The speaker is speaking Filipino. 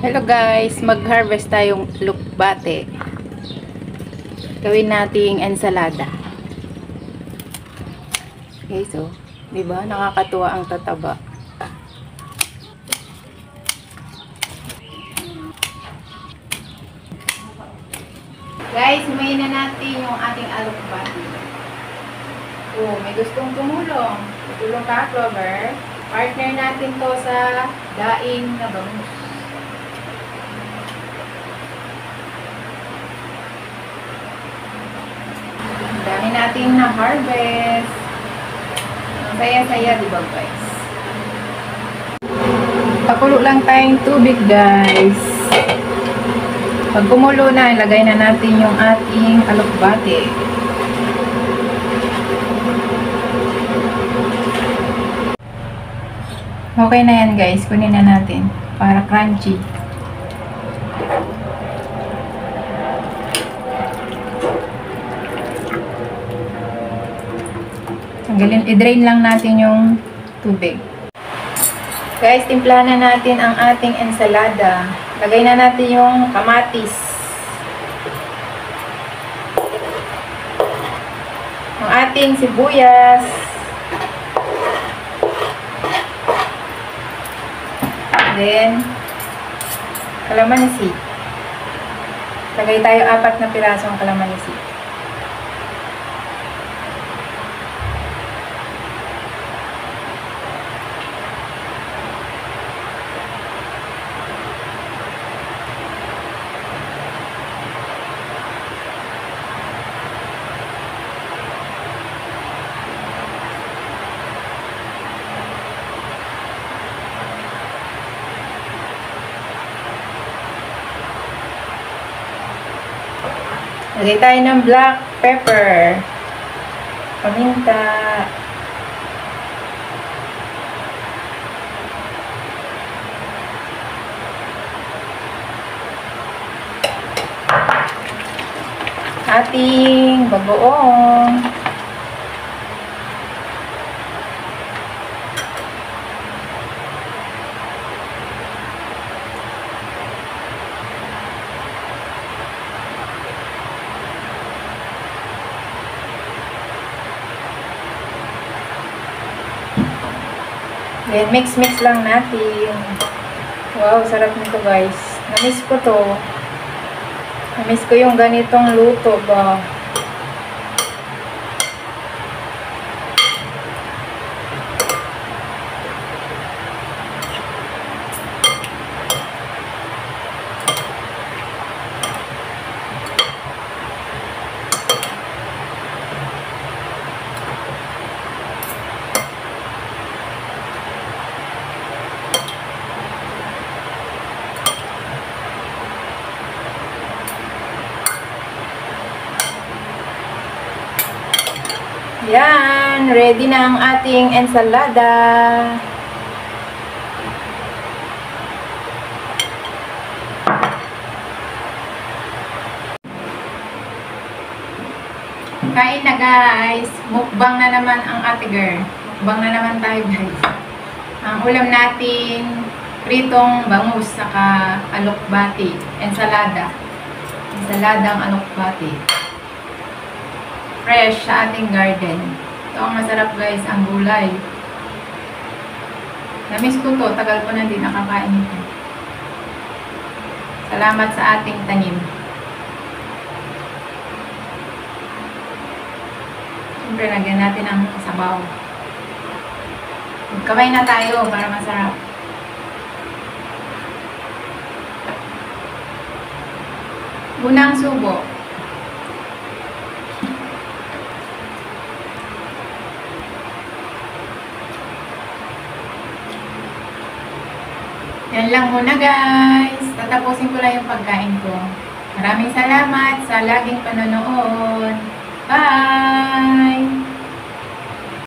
Hello guys, mag-harvest tayong lukbate. Gawin nating ensalada. Okay, so, 'di ba? Nakakatuwa ang tataba. Guys, humayin na natin yung ating alukbate. Oh, may gustong tumulong. Tutulong ka, Clover. Partner natin to sa daing na bangus. Dami natin na harvest. Ang saya-saya, di ba guys? Pakulo lang tayong tubig guys. Pag kumulo na, ilagay na natin yung ating alukbate. Okay na yan guys. Kunin na natin para crunchy. I-drain lang natin yung tubig. Guys, timplahan na natin ang ating ensalada. Lagay na natin yung kamatis. Ang ating sibuyas. Then, kalamansi. Lagay tayo 4 na pirasong kalamansi. Lagay tayo ng black pepper, paminta, ating bagoong, then mix lang natin. Wow, sarap nito guys. Namiss ko to. Namiss ko yung ganitong luto ba. Yan, ready na ang ating ensalada. Kain na guys. Mukbang na naman ang ate girl. Mukbang na naman tayo guys. Ang ulam natin, pritong bangus saka alukbati. Ensalada. Ensaladang alukbati. Fresh sa ating garden. Ito ang masarap guys, ang gulay. Namiss ko to, tagal ko na din nakakain ito. Salamat sa ating tanim. Siyempre, lagyan natin ang sabaw. Magkamay na tayo para masarap. Unang subo. Yan lang muna guys. Tatapusin ko lang yung pagkain ko. Maraming salamat sa laging panonood. Bye!